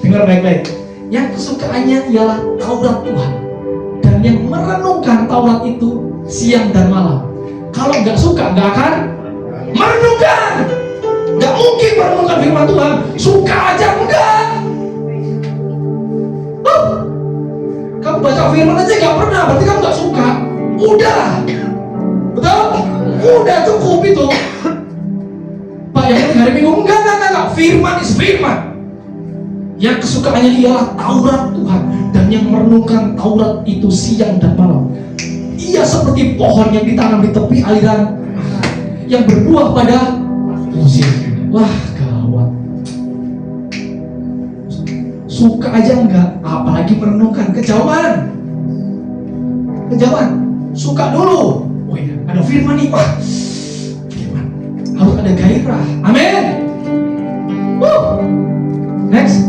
dengar baik-baik. Yang kesukaannya ialah Taurat Tuhan, dan yang merenungkan Taurat itu siang dan malam. Kalau nggak suka, nggak akan merenungkan. Nggak mungkin merenungkan firman Tuhan. Suka aja enggak. Kamu baca firman aja nggak pernah, berarti kamu nggak suka. Udah, betul? Udah cukup itu. Pak yang hari Minggu enggak. Firman is firman. Yang kesukaannya ialah Taurat Tuhan, dan yang merenungkan Taurat itu siang dan malam. Ia seperti pohon yang ditanam di tepi aliran yang berbuah pada musim. Wah, gawat. Suka aja enggak, apalagi merenungkan. Kejauhan. Suka dulu. Oh iya, ada firman nih, Pak. Firman. Harus ada gairah. Amin. Next.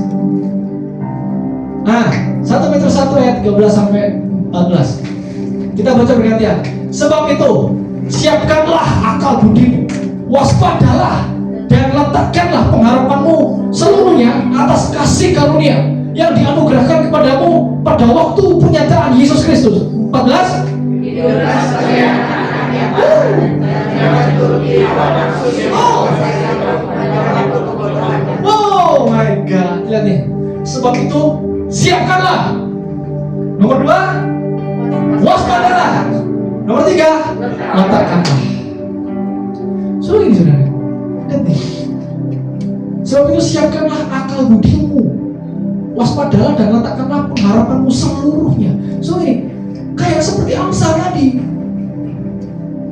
Nah, 1 Petrus 1 ayat 13 sampai 14. Kita baca bergantian. Sebab itu, siapkanlah akal budimu, waspadalah dan letakkanlah pengharapanmu seluruhnya atas kasih karunia yang dianugerahkan kepadamu pada waktu penyataan Yesus Kristus. 14. Oh my God, lihat nih. Sebab itu siapkanlah. Nomor 2, waspadalah. Nomor 3, letakkanlah. So ini saudara, lihat nih. Sebab itu siapkanlah akal budimu, waspadalah dan letakkanlah pengharapanmu seluruhnya. So ini kayak seperti Amsal tadi.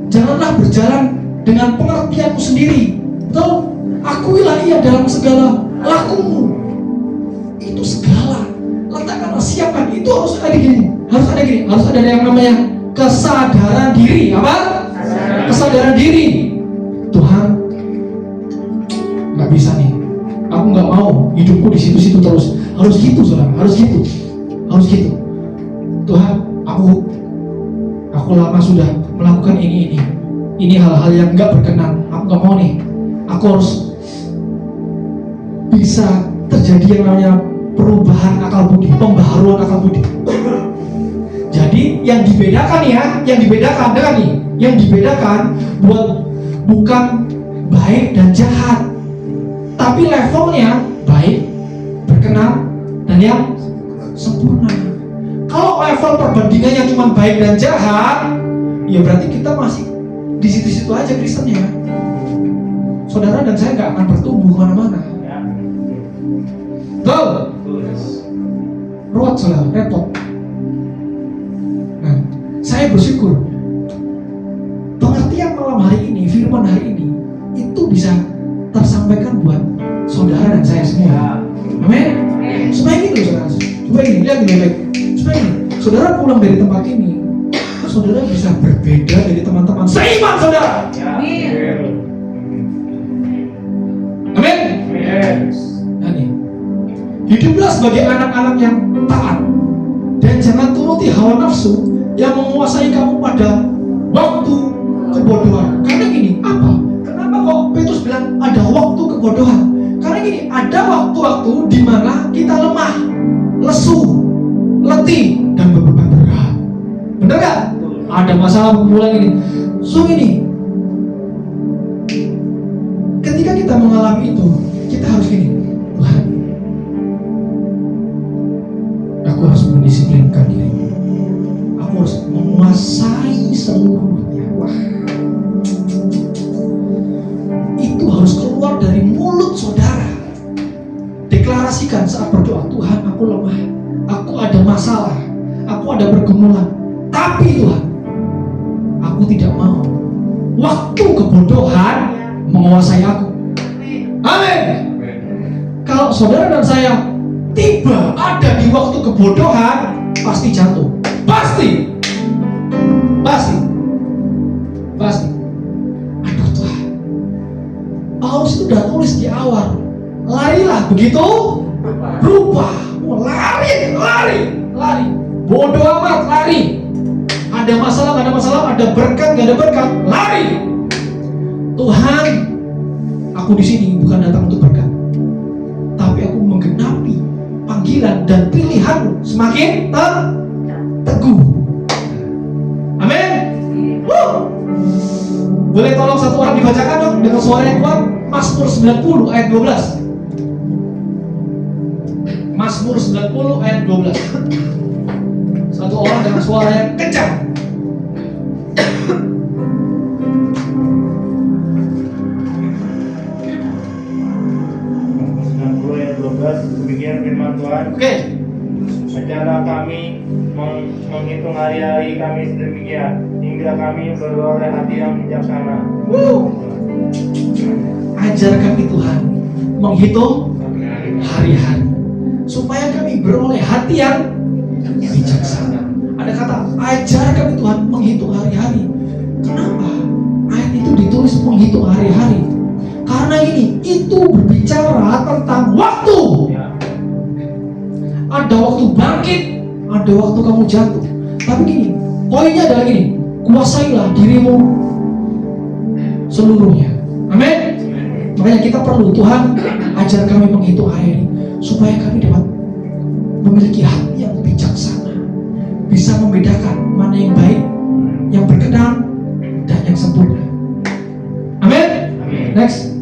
Janganlah berjalan dengan pengertianmu sendiri. Betul? Akuilah ia dalam segala lakumu. Itu segala. Letakkanlah, siapkan. Itu harus ada gini. Harus ada yang namanya kesadaran diri. Apa? Kesadaran diri. Tuhan, nggak bisa nih. Aku nggak mau hidupku di situ-situ terus. Harus gitu, saudara. Harus gitu. Tuhan, aku lama sudah melakukan ini. Ini hal-hal yang nggak berkenan. Aku nggak mau nih. Aku harus bisa terjadi yang namanya perubahan akal budi, pembaharuan akal budi. Jadi yang dibedakan bukan baik dan jahat, tapi levelnya baik, berkenan, dan yang sempurna. Kalau level perbandingannya cuma baik dan jahat, ya berarti kita masih di situ-situ aja Kristennya. Saudara dan saya nggak akan bertumbuh kemana-mana. Betul? Ruwet, saudara, repot. Nah, saya bersyukur pengertian malam hari ini, firman hari ini, itu bisa tersampaikan buat saudara dan saya semua. Amin? Supaya gitu, saudara. Supaya ini, lihat baik-baik. Supaya ini, saudara pulang dari tempat ini, saudara bisa berbeda dari teman-teman seiman saudara. Amin. Amin. Nah nih, hiduplah sebagai anak-anak yang taat dan jangan turuti hawa nafsu yang menguasai kamu pada waktu kebodohan. Karena gini, apa? Kenapa kok Petrus bilang ada waktu kebodohan? Karena gini, ada waktu-waktu di mana kita lemah, lesu, letih, dan beban berat. Benar gak? Ada masalah pergumulan ini. So ini, ketika kita mengalami itu, kita harus gini, Tuhan, aku harus mendisiplinkan diri. Aku harus menguasai seluruhnya. Wah, itu harus keluar dari mulut saudara. Deklarasikan saat berdoa, Tuhan, aku lemah, aku ada masalah, aku ada pergumulan, tapi Tuhan, aku tidak mau waktu kebodohan menguasai aku. Amin. Kalau saudara dan saya tiba ada di waktu kebodohan, pasti jatuh. Pasti. Aduh Tuhan, Paulus itu udah tulis di awal, larilah begitu berubah. Lari. Bodoh amat, lari. Ada masalah, ada berkat, gak ada berkat, lari. Tuhan, aku di sini bukan datang untuk berkat, tapi aku menggenapi panggilan dan pilihanmu semakin teguh. Amin. Boleh tolong satu orang dibacakan dong dengan suara yang kuat, Mazmur 90 ayat 12. Mazmur 90 ayat 12. Satu orang dengan suara yang kencang. Demikian firman Tuhan. Oke. Ajarlah kami menghitung hari-hari kami sedemikian hingga kami beroleh hati yang bijaksana. Ajar kami Tuhan menghitung hari-hari supaya kami beroleh hati yang bijaksana. Ada kata ajar kami Tuhan menghitung hari-hari. Kenapa ayat itu ditulis menghitung hari-hari? Karena itu berbicara tentang waktu. Ada waktu bangkit, ada waktu kamu jatuh. Tapi gini, poinnya adalah gini, kuasailah dirimu seluruhnya. Amin. Makanya kita perlu Tuhan ajar kami menghitung hari ini supaya kami dapat memiliki hati yang bijaksana, bisa membedakan mana yang baik, yang berkenan, dan yang sempurna. Amin. Next.